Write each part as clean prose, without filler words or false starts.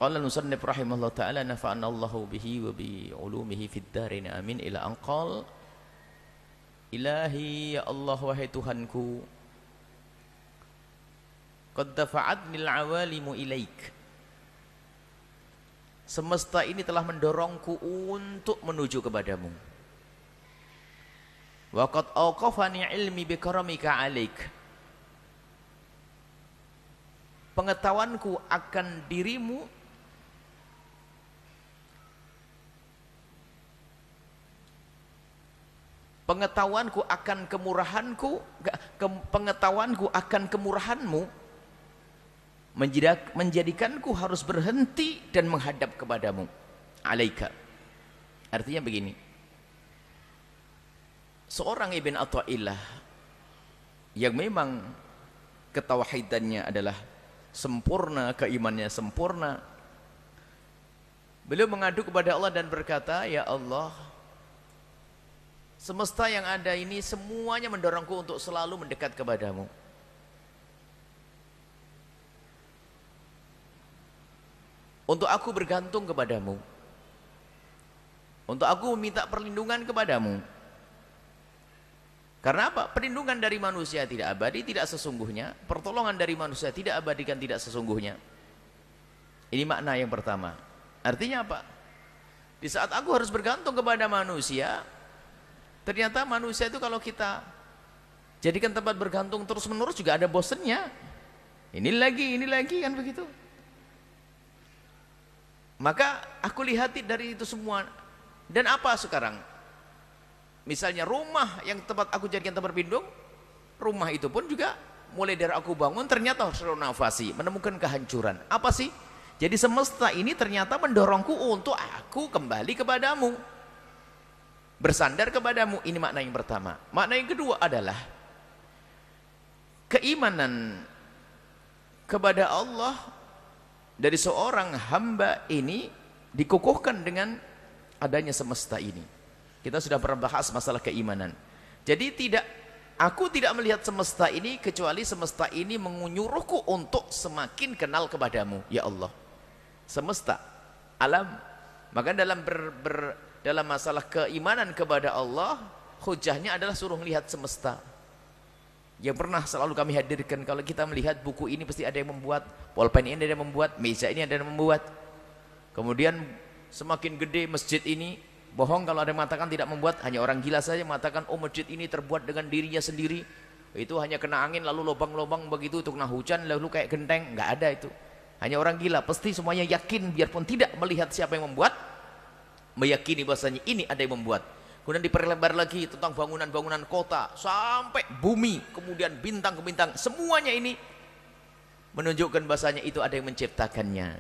Qala al-musannif rahimahullah ta'ala nafa'ana Allahu bihi wa bi ulumihi fid darin amin ila anqal Ilahi ya Allah wahai Tuhanku qad dafa'atni al-awalimu ilaik, semesta ini telah mendorongku untuk menuju kepadamu. Wa qad awqafani ilmi bi karamika alaik, pengetahuanku akan dirimu pengetahuanku akan kemurahanku pengetahuanku akan kemurahanmu menjadikanku harus berhenti dan menghadap kepadamu. Alaika, artinya begini, seorang Ibn Atha'illah yang memang ketauhidannya adalah sempurna, keimannya sempurna, beliau mengadu kepada Allah dan berkata, ya Allah, semesta yang ada ini semuanya mendorongku untuk selalu mendekat kepadamu. Untuk aku bergantung kepadamu, untuk aku meminta perlindungan kepadamu. Karena apa? Perlindungan dari manusia tidak abadi, tidak sesungguhnya. Pertolongan dari manusia tidak abadi dan tidak sesungguhnya. Ini makna yang pertama. Artinya apa? Di saat aku harus bergantung kepada manusia, ternyata manusia itu kalau kita jadikan tempat bergantung terus menerus juga ada bosennya. Ini lagi kan begitu. Maka aku lihat dari itu semua. Dan apa sekarang? Misalnya rumah yang tempat aku jadikan tempat berlindung, rumah itu pun juga mulai dari aku bangun ternyata harus renovasi, menemukan kehancuran. Apa sih? Jadi semesta ini ternyata mendorongku untuk aku kembali kepadamu, bersandar kepadamu. Ini makna yang pertama. Makna yang kedua adalah keimanan kepada Allah dari seorang hamba ini dikukuhkan dengan adanya semesta ini. Kita sudah pernah bahas masalah keimanan. Jadi aku tidak melihat semesta ini kecuali semesta ini menyuruhku untuk semakin kenal kepadamu, ya Allah. Semesta, alam. Maka dalam masalah keimanan kepada Allah, hujahnya adalah suruh melihat semesta. Yang pernah selalu kami hadirkan, kalau kita melihat buku ini pasti ada yang membuat, pulpen ini ada yang membuat, meja ini ada yang membuat. Kemudian semakin gede masjid ini, bohong kalau ada yang mengatakan tidak membuat, hanya orang gila saja mengatakan oh masjid ini terbuat dengan dirinya sendiri, itu hanya kena angin lalu lubang-lubang begitu, itu kena hujan lalu kayak genteng. Nggak ada itu, hanya orang gila. Pasti semuanya yakin biarpun tidak melihat siapa yang membuat, meyakini bahasanya ini ada yang membuat. Kemudian diperlebar lagi tentang bangunan-bangunan kota sampai bumi, kemudian bintang ke bintang, semuanya ini menunjukkan bahasanya itu ada yang menciptakannya.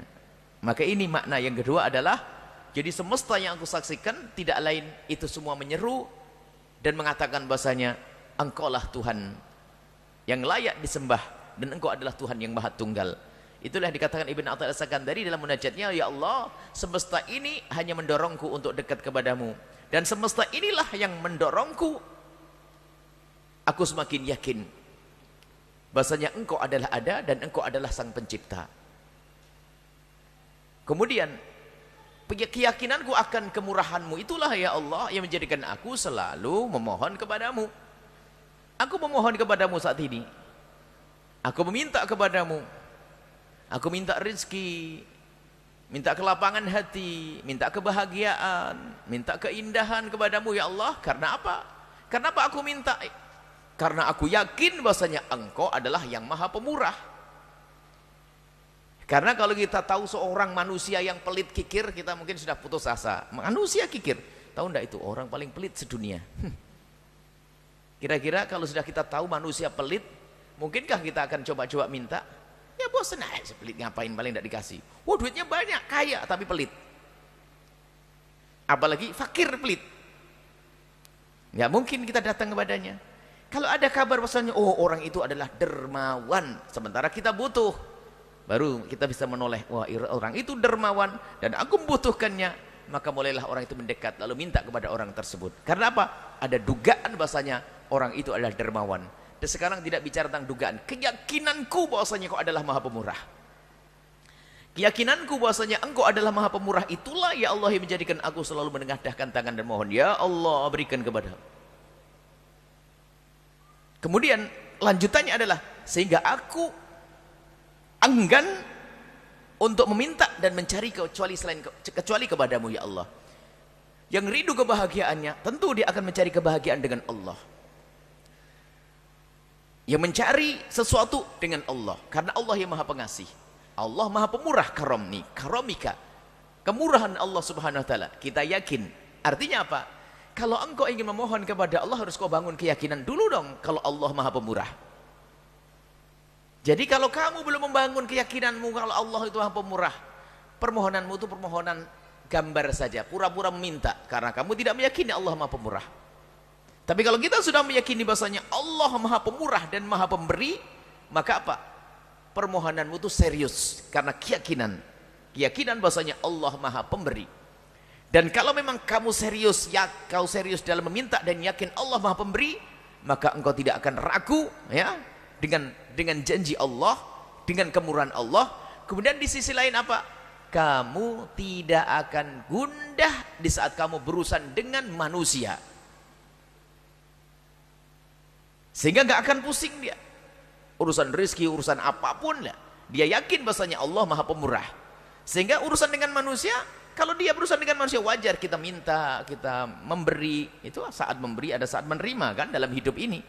Maka ini makna yang kedua adalah, jadi semesta yang aku saksikan tidak lain itu semua menyeru dan mengatakan bahasanya engkaulah Tuhan yang layak disembah dan engkau adalah Tuhan yang maha tunggal. Itulah yang dikatakan Ibn Athaillah As-Sakandari dalam munajatnya, ya Allah, semesta ini hanya mendorongku untuk dekat kepadamu, dan semesta inilah yang mendorongku aku semakin yakin bahasanya engkau adalah ada dan engkau adalah sang pencipta. Kemudian keyakinanku akan kemurahanmu itulah ya Allah yang menjadikan aku selalu memohon kepadamu. Aku memohon kepadamu saat ini, aku meminta kepadamu, aku minta rezeki, minta kelapangan hati, minta kebahagiaan, minta keindahan kepadamu ya Allah. Karena apa? Karena apa aku minta? Karena aku yakin bahasanya engkau adalah yang maha pemurah. Karena kalau kita tahu seorang manusia yang pelit kikir, kita mungkin sudah putus asa. Manusia kikir, tahu enggak itu orang paling pelit sedunia. Kira-kira kalau sudah kita tahu manusia pelit, mungkinkah kita akan coba-coba minta? Ya bosan aja, pelit ngapain, paling tidak dikasih. Wah duitnya banyak, kaya tapi pelit. Apalagi fakir pelit. Nggak mungkin kita datang kepadanya. Kalau ada kabar bahwasanya oh orang itu adalah dermawan, sementara kita butuh, baru kita bisa menoleh, wah orang itu dermawan dan aku membutuhkannya, maka mulailah orang itu mendekat lalu minta kepada orang tersebut. Karena apa? Ada dugaan bahwasanya orang itu adalah dermawan. Dan sekarang tidak bicara tentang dugaan, keyakinanku bahwasanya kau adalah maha pemurah. Keyakinanku bahwasanya Engkau adalah Maha Pemurah, itulah ya Allah yang menjadikan aku selalu menengadahkan tangan dan mohon, ya Allah berikan kepada. Kemudian lanjutannya adalah sehingga aku enggan untuk meminta dan mencari kecuali kepadamu ya Allah. Yang rindu kebahagiaannya, tentu dia akan mencari kebahagiaan dengan Allah. Yang mencari sesuatu dengan Allah, karena Allah yang Maha Pengasih. Allah Maha Pemurah, karomika. Kemurahan Allah Subhanahu wa taala. Kita yakin. Artinya apa? Kalau engkau ingin memohon kepada Allah, harus kau bangun keyakinan dulu dong kalau Allah Maha Pemurah. Jadi kalau kamu belum membangun keyakinanmu kalau Allah itu Maha Pemurah, permohonanmu itu permohonan gambar saja, pura-pura meminta, karena kamu tidak meyakini Allah Maha Pemurah. Tapi kalau kita sudah meyakini bahasanya Allah Maha Pemurah dan Maha Pemberi, maka apa? Permohonanmu itu serius, karena keyakinan bahasanya Allah Maha Pemberi. Dan kalau memang kamu serius, kau serius dalam meminta dan yakin Allah Maha Pemberi, maka engkau tidak akan ragu ya dengan janji Allah, dengan kemurahan Allah. Kemudian di sisi lain apa? Kamu tidak akan gundah di saat kamu berurusan dengan manusia, sehingga nggak akan pusing dia urusan rezeki, urusan apapun lah. Dia yakin bahasanya Allah Maha Pemurah, sehingga urusan dengan manusia, kalau dia berurusan dengan manusia, wajar kita minta, kita memberi. Itu saat memberi ada saat menerima kan dalam hidup ini.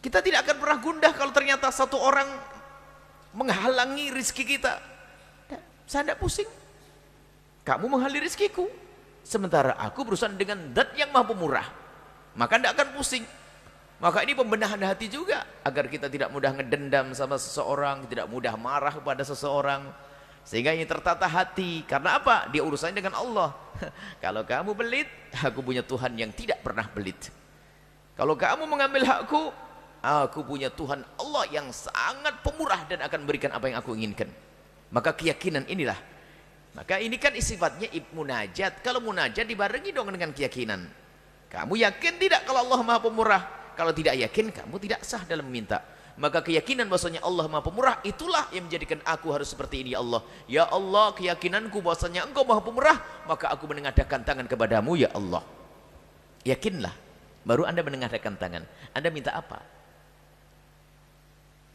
Kita tidak akan pernah gundah kalau ternyata satu orang menghalangi rezeki kita. Saya tidak pusing. Kamu menghalangi rezekiku, sementara aku berurusan dengan Zat yang Maha Pemurah, maka tidak akan pusing. Maka ini pembenahan hati juga, agar kita tidak mudah ngedendam sama seseorang, tidak mudah marah kepada seseorang, sehingga ini tertata hati. Karena apa? Dia urusannya dengan Allah. Kalau kamu belit, aku punya Tuhan yang tidak pernah belit. Kalau kamu mengambil hakku, aku punya Tuhan Allah yang sangat pemurah dan akan memberikan apa yang aku inginkan. Maka keyakinan inilah. Maka ini kan sifatnya munajat. Kalau munajat dibarengi dong dengan keyakinan. Kamu yakin tidak kalau Allah Maha Pemurah? Kalau tidak yakin, kamu tidak sah dalam meminta. Maka keyakinan bahwasanya Allah Maha Pemurah, itulah yang menjadikan aku harus seperti ini ya Allah. Ya Allah, keyakinanku bahwasanya Engkau Maha Pemurah, maka aku menengadahkan tangan kepadamu ya Allah. Yakinlah, baru Anda menengadahkan tangan. Anda minta apa?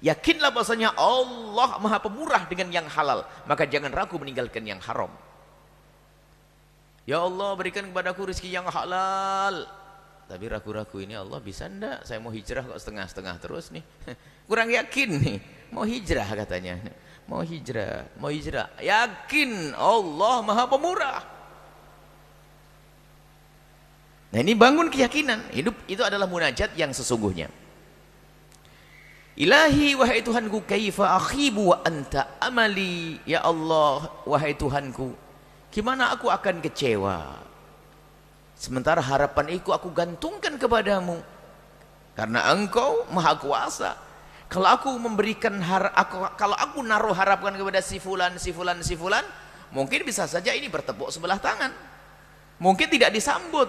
Yakinlah bahwasanya Allah Maha Pemurah dengan yang halal, maka jangan ragu meninggalkan yang haram. Ya Allah, berikan kepadaku rezeki yang halal. Tapi ragu-ragu ini, Allah bisa enggak? Saya mau hijrah kok setengah-setengah terus nih. Kurang yakin nih. Mau hijrah katanya. Mau hijrah. Yakin Allah Maha Pemurah. Nah, ini bangun keyakinan. Hidup itu adalah munajat yang sesungguhnya. Ilahi, wahai Tuhanku, kaifa akhibu wa anta amali. Ya Allah, wahai Tuhanku, gimana aku akan kecewa sementara harapan itu aku gantungkan kepadamu, karena Engkau Maha Kuasa. Kalau aku memberikan kalau aku naruh harapan kepada si fulan, mungkin bisa saja ini bertepuk sebelah tangan, mungkin tidak disambut,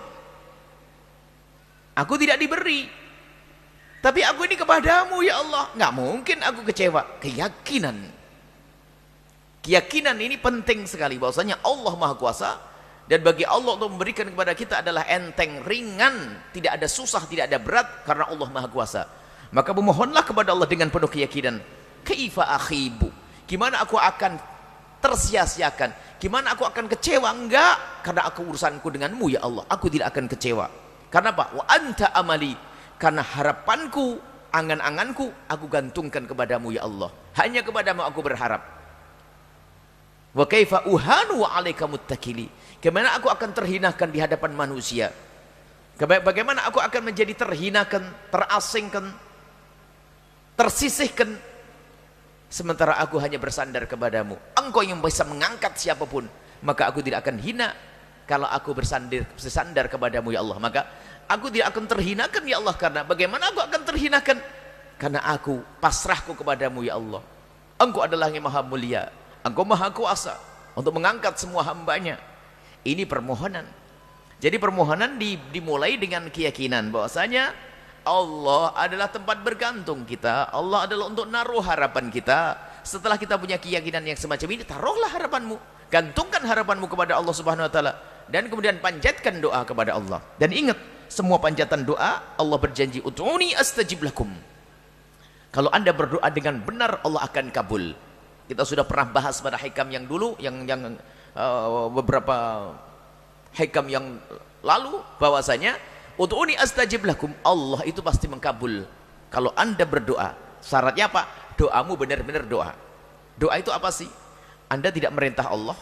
aku tidak diberi. Tapi aku ini kepadamu ya Allah, nggak mungkin aku kecewa. Keyakinan ini penting sekali bahwasanya Allah Maha Kuasa, dan bagi Allah untuk memberikan kepada kita adalah enteng, ringan, tidak ada susah, tidak ada berat, karena Allah Maha Kuasa. Maka memohonlah kepada Allah dengan penuh keyakinan. Kaifa akhibu, gimana aku akan tersia-siakan, gimana aku akan kecewa? Enggak, karena aku urusanku denganmu ya Allah, aku tidak akan kecewa. Karena apa? Wa anta amali, karena harapanku, angan-anganku aku gantungkan kepadamu ya Allah, hanya kepadamu aku berharap. Wa kaifa uhanu wa alaika muttakili, bagaimana aku akan terhinakan di hadapan manusia, bagaimana aku akan menjadi terhinakan, terasingkan, tersisihkan, sementara aku hanya bersandar kepadamu. Engkau yang bisa mengangkat siapapun, maka aku tidak akan hina kalau aku bersandar kepadamu ya Allah. Maka aku tidak akan terhinakan ya Allah. Karena bagaimana aku akan terhinakan? Karena aku pasrahku kepadamu ya Allah. Engkau adalah yang maha mulia, Engkau Maha Kuasa untuk mengangkat semua hambanya. Ini permohonan. Jadi permohonan dimulai dengan keyakinan bahwasanya Allah adalah tempat bergantung kita, Allah adalah untuk naruh harapan kita, setelah kita punya keyakinan yang semacam ini, taruhlah harapanmu, gantungkan harapanmu kepada Allah Subhanahu wa taala, dan kemudian panjatkan doa kepada Allah. Dan ingat, semua panjatan doa Allah berjanji, ud'uni astajib lakum. Kalau Anda berdoa dengan benar, Allah akan kabul. Kita sudah pernah bahas pada hikam yang dulu, yang beberapa hikam yang lalu, bahwasanya ud'uni astajib lakum, Allah itu pasti mengkabul kalau Anda berdoa. Syaratnya apa? Doamu benar-benar doa. Doa itu apa sih? Anda tidak merintah Allah,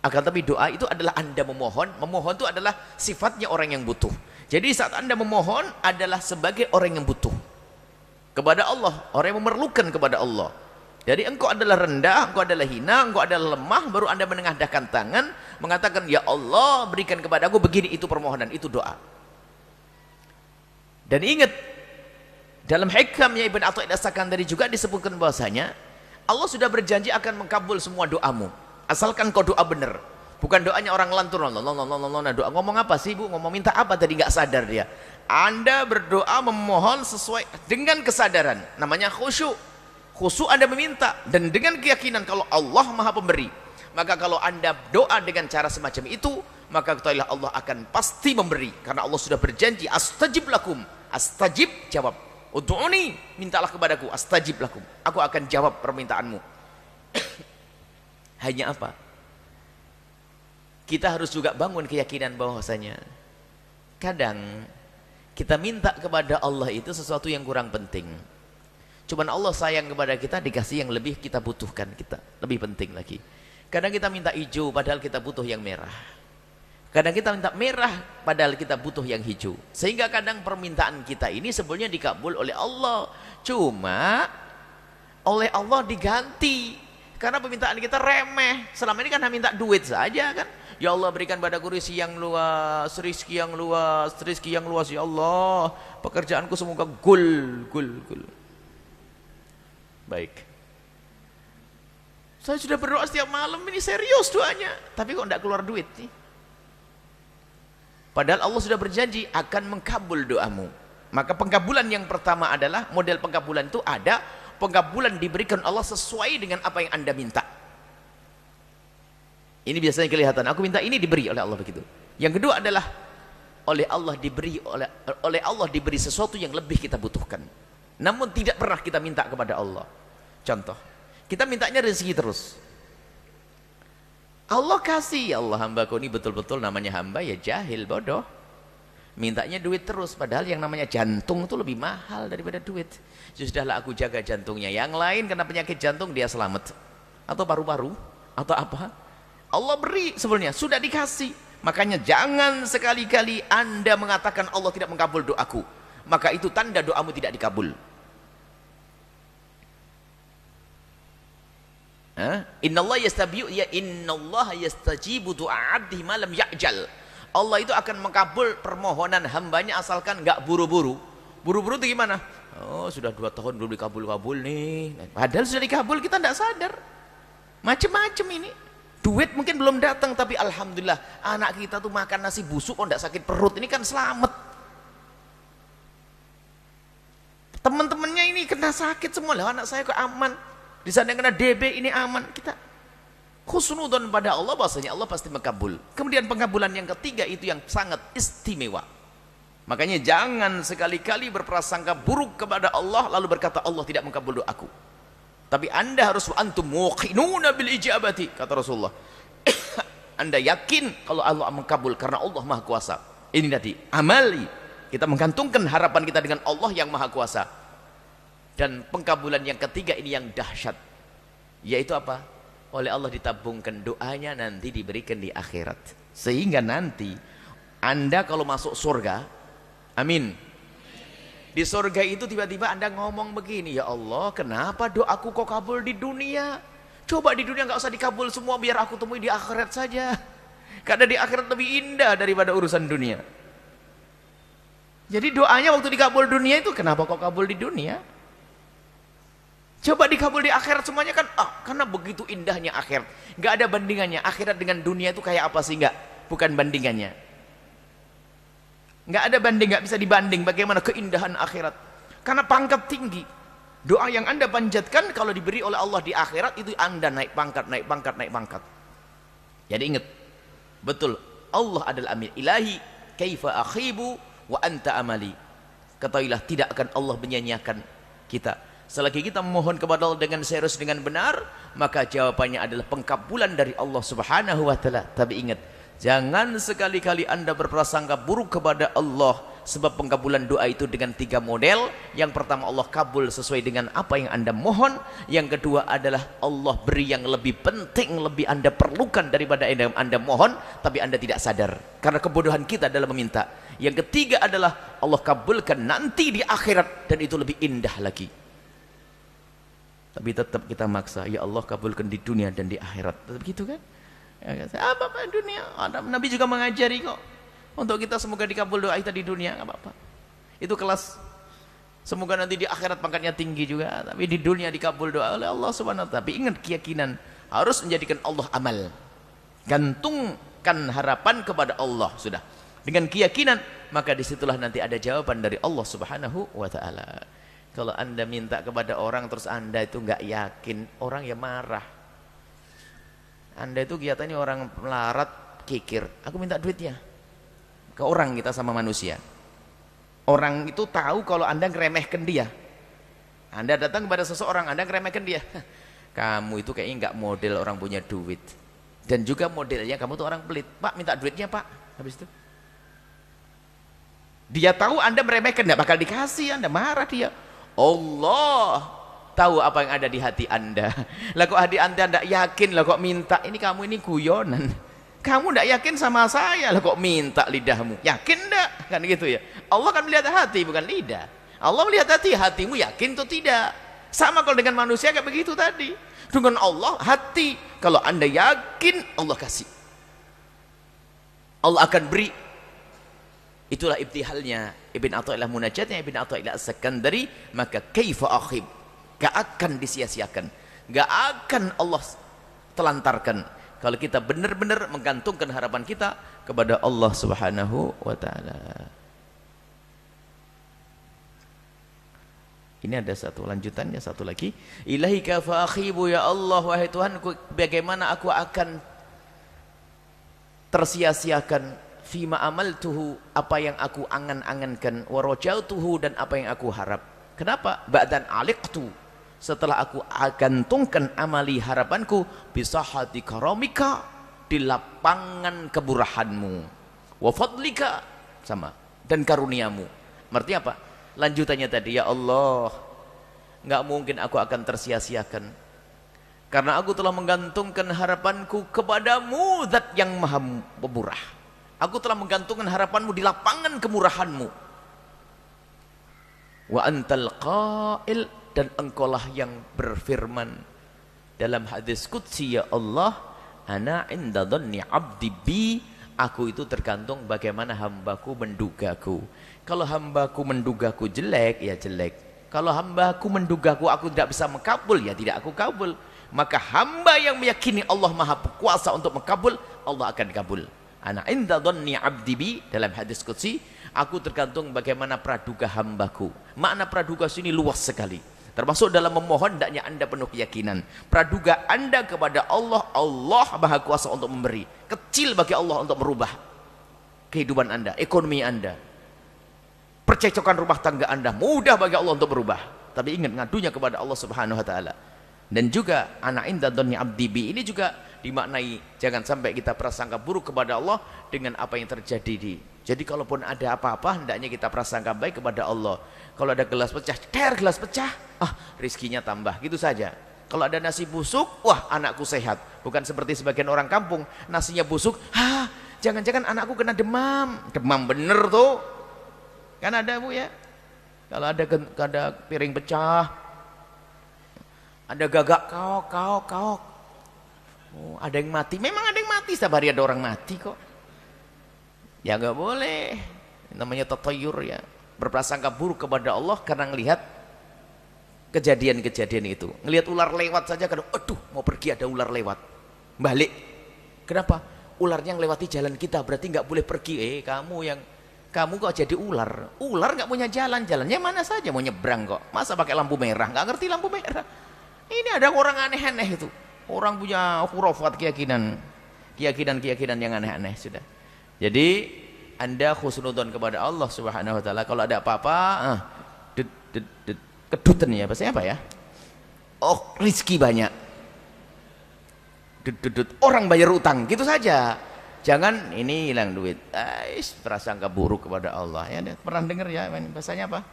akan tapi doa itu adalah Anda memohon. Memohon itu adalah sifatnya orang yang butuh. Jadi saat Anda memohon adalah sebagai orang yang butuh kepada Allah, orang yang memerlukan kepada Allah. Jadi engkau adalah rendah, engkau adalah hina, engkau adalah lemah, baru Anda menengadahkan tangan, mengatakan, ya Allah berikan kepadaku begini. Itu permohonan, itu doa. Dan ingat, dalam hikamnya Ibn Athaillah As-Sakandari juga disebutkan bahwasanya Allah sudah berjanji akan mengkabul semua doamu, asalkan kau doa benar. Bukan doanya orang lantur, doa ngomong apa sih bu, ngomong minta apa tadi, nggak sadar dia. Anda berdoa memohon sesuai dengan kesadaran, namanya khusyuk. Khusyuk Anda meminta dan dengan keyakinan kalau Allah Maha Pemberi. Maka kalau Anda doa dengan cara semacam itu, maka ketahuilah Allah akan pasti memberi, karena Allah sudah berjanji, astajib lakum. Astajib, jawab. Ud'uni, mintalah kepadaku, astajib lakum, aku akan jawab permintaanmu. Hanya apa? Kita harus juga bangun keyakinan bahwasanya kadang kita minta kepada Allah itu sesuatu yang kurang penting. Cuman Allah sayang kepada kita, dikasih yang lebih kita butuhkan, kita lebih penting lagi. Kadang kita minta hijau padahal kita butuh yang merah. Kadang kita minta merah padahal kita butuh yang hijau. Sehingga kadang permintaan kita ini sebenarnya dikabul oleh Allah, cuma oleh Allah diganti karena permintaan kita remeh. Selama ini kan hanya minta duit saja kan. Ya Allah berikan padaku rezeki yang luas, rezeki yang luas, rezeki yang luas ya Allah. Pekerjaanku semoga gul. Baik. Saya sudah berdoa setiap malam, ini serius doanya, tapi kok tidak keluar duit nih? Padahal Allah sudah berjanji akan mengkabul doamu. Maka pengkabulan yang pertama adalah, model pengkabulan itu ada, pengkabulan diberikan Allah sesuai dengan apa yang Anda minta. Ini biasanya kelihatan, aku minta ini diberi oleh Allah begitu. Yang kedua adalah oleh Allah diberi sesuatu yang lebih kita butuhkan. Namun tidak pernah kita minta kepada Allah. Contoh, kita mintanya rezeki terus. Allah kasih, ya Allah hambaku ini betul-betul namanya hamba ya jahil, bodoh. Mintanya duit terus, padahal yang namanya jantung itu lebih mahal daripada duit. Sudahlah aku jaga jantungnya. Yang lain kena penyakit jantung dia selamat. Atau paru-paru, atau apa. Allah beri sebenarnya, sudah dikasih. Makanya jangan sekali-kali Anda mengatakan Allah tidak mengabul doaku. Maka itu tanda doamu tidak dikabul. Innallaha yastajibu du'a 'abdihi ma lam ya'jal. Allah itu akan mengabul permohonan hambanya asalkan enggak buru-buru. Buru-buru itu gimana? Oh, sudah 2 tahun belum dikabul-kabul nih. Padahal sudah dikabul, kita enggak sadar. Macam-macam ini. Duit mungkin belum datang, tapi alhamdulillah anak kita tuh makan nasi busuk kok enggak sakit perut. Ini kan selamat. Teman-temannya ini kena sakit semua, lah anak saya kok aman. Di sana yang kena DB ini aman. Kita husnudon pada Allah, bahwasanya Allah pasti mengabul. Kemudian pengkabulan yang ketiga itu yang sangat istimewa. Makanya jangan sekali-kali berprasangka buruk kepada Allah lalu berkata Allah tidak mengabul doaku. Tapi Anda harus antum muqinuna bil ijabati, kata Rasulullah. Anda yakin kalau Allah mengabul karena Allah Maha Kuasa. Ini tadi amali. Kita menggantungkan harapan kita dengan Allah yang Maha Kuasa. Dan pengkabulan yang ketiga ini yang dahsyat, yaitu apa? Oleh Allah ditabungkan doanya, nanti diberikan di akhirat. Sehingga nanti Anda kalau masuk surga, amin, di surga itu tiba-tiba Anda ngomong begini, ya Allah kenapa doaku kok kabul di dunia? Coba di dunia nggak usah dikabul semua, biar aku temui di akhirat saja, karena di akhirat lebih indah daripada urusan dunia. Jadi doanya waktu dikabul dunia itu, kenapa kok kabul di dunia? Coba dikabul di akhirat semuanya kan, karena begitu indahnya akhirat. Nggak ada bandingannya. Akhirat dengan dunia itu kayak apa sih? Bukan bandingannya. Nggak ada banding, nggak bisa dibanding bagaimana keindahan akhirat. Karena pangkat tinggi. Doa yang anda panjatkan kalau diberi oleh Allah di akhirat itu anda naik pangkat, naik pangkat, naik pangkat. Jadi ingat, betul, Allah adalah amin. Ilahi kaifa akhibu wa anta amali. Ketahuilah tidak akan Allah menyanyiakan kita. Selagi kita memohon kepada Allah dengan serius, dengan benar, maka jawabannya adalah pengkabulan dari Allah Subhanahu wa taala. Tapi ingat, jangan sekali-kali anda berprasangka buruk kepada Allah, sebab pengkabulan doa itu dengan 3 model. Yang pertama, Allah kabul sesuai dengan apa yang anda mohon. Yang kedua adalah Allah beri yang lebih penting, lebih anda perlukan daripada yang anda mohon, tapi anda tidak sadar karena kebodohan kita dalam meminta. Yang ketiga adalah Allah kabulkan nanti di akhirat, dan itu lebih indah lagi. Tapi tetap kita maksa, ya Allah kabulkan di dunia dan di akhirat. Tetap gitu kan? Ya, apa dunia? Nabi juga mengajari kok untuk kita semoga dikabul doa kita di dunia, nggak apa-apa. Itu kelas. Semoga nanti di akhirat pangkatnya tinggi juga, tapi di dunia dikabul doa oleh Allah Subhanahu wa taala. Tapi ingat, keyakinan harus menjadikan Allah amal. Gantungkan harapan kepada Allah sudah. Dengan keyakinan, maka disitulah nanti ada jawaban dari Allah Subhanahu wa taala. Kalau anda minta kepada orang terus anda itu nggak yakin, orang ya marah. Anda itu kelihatannya orang melarat, kikir. Aku minta duitnya. Ke orang, kita sama manusia. Orang itu tahu kalau anda ngeremehkan dia. Anda datang kepada seseorang, anda ngeremehkan dia. Kamu itu kayaknya nggak model orang punya duit. Dan juga modelnya kamu tuh orang pelit. Pak, minta duitnya pak. Habis itu dia tahu anda meremehkan, nggak bakal dikasih. Anda marah dia. Allah tahu apa yang ada di hati anda. Lah kok hati anda tidak yakin, lah kok minta. Ini kamu ini guyonan. Kamu tidak yakin sama saya, lah kok minta lidahmu. Yakin enggak? Kan gitu ya. Allah kan melihat hati bukan lidah. Allah melihat hati, hatimu yakin atau tidak. Sama kalau dengan manusia kayak begitu tadi. Dengan Allah hati, kalau anda yakin Allah kasih. Allah akan beri. Itulah ibtihalnya Ibn Athaillah, munajatnya Ibn Athaillah As-Sakandari. Maka kaifa akhib, gak akan disia-siakan, gak akan Allah telantarkan kalau kita benar-benar menggantungkan harapan kita kepada Allah Subhanahu wa taala. Ini ada satu lanjutannya, satu lagi. Ilahi kaifa akhibu, ya Allah, wahai Tuhanku, bagaimana aku akan tersia-siakan fima amaltuhu, apa yang aku angan-angankan, wa rajautuhu, dan apa yang aku harap. Kenapa? Ba'dan aliqtu, setelah aku gantungkan amali harapanku bisahati karamika, di lapangan kemurahanmu, wa fadlika, sama, dan karuniamu. Artinya apa? Lanjutannya tadi, ya Allah, nggak mungkin aku akan tersia-siakan karena aku telah menggantungkan harapanku kepadamu, zat yang maha pemurah. Aku telah menggantungkan harapanmu di lapangan kemurahanmu. Wa antal qail, dan engkaulah yang berfirman dalam hadis qudsi, ya Allah, ana inda dhanni abdi bi, aku itu tergantung bagaimana hambaku mendugaku. Kalau hambaku mendugaku jelek, ya jelek. Kalau hambaku mendugaku aku tidak bisa mengkabul, ya tidak aku kabul. Maka hamba yang meyakini Allah maha kuasa untuk mengkabul, Allah akan kabul. Ana inda dhanni abdi bi, dalam hadis qudsi, aku tergantung bagaimana praduga hambaku. Makna praduga sini luas sekali, termasuk dalam memohon hendaknya anda penuh keyakinan. Praduga anda kepada Allah, Allah maha kuasa untuk memberi. Kecil bagi Allah untuk merubah kehidupan anda, ekonomi anda, percecokan rumah tangga anda, mudah bagi Allah untuk berubah. Tapi ingat, ngadunya kepada Allah Subhanahu wa taala. Dan juga ana inda dhanni abdi bi ini juga dimaknai jangan sampai kita prasangka buruk kepada Allah dengan apa yang terjadi di. Jadi kalaupun ada apa-apa hendaknya kita prasangka baik kepada Allah. Kalau ada gelas pecah, gelas pecah, rizkinya tambah, gitu saja. Kalau ada nasi busuk, wah anakku sehat. Bukan seperti sebagian orang kampung, nasinya busuk, jangan-jangan anakku kena demam. Demam bener tuh. Kan ada bu ya. Kalau ada piring pecah, ada gagak kaok. Oh, ada yang mati, memang ada yang mati, setiap hari ada orang mati kok. Ya nggak boleh, namanya tatayur ya, berprasangka buruk kepada Allah karena ngelihat kejadian-kejadian itu. Ngelihat ular lewat saja kadang, aduh mau pergi ada ular lewat, balik. Kenapa? Ularnya yang lewati jalan kita, berarti nggak boleh pergi. Kamu yang kamu kok jadi ular? Ular nggak punya jalan, jalannya mana saja mau nyebrang kok. Masa pakai lampu merah? Nggak ngerti lampu merah. Ini ada orang aneh-aneh itu. Orang punya khurafat, keyakinan yang aneh-aneh sudah. Jadi Anda khusnudzon kepada Allah Subhanahu wa taala. Kalau ada apa-apa, kedutan ya, bahasanya apa ya? Oh, rezeki banyak. Orang bayar utang, gitu saja. Jangan ini hilang duit. Prasangka buruk kepada Allah. Ya, pernah dengar ya bahasanya apa?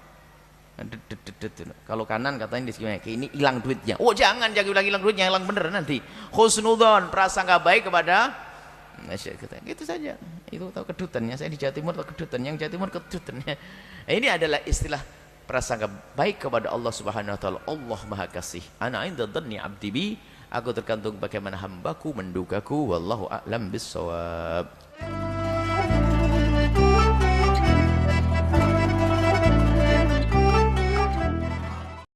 Kalau kanan katanya di sini ini hilang duitnya. Oh, jangan hilang duitnya, hilang bener nanti. Husnudzon, prasangka baik kepada masyarakat. Gitu saja. Itu tahu kedutannya. Saya di Jawa Timur tahu kedutan, yang Jawa Timur kedutannya. Ini adalah istilah prasangka baik kepada Allah Subhanahu wa taala. Allah Maha Kasih. Ana 'inda dhanni 'abdi bi. Aku tergantung bagaimana hambaku mendugaku. Wallahu a'lam bissawab.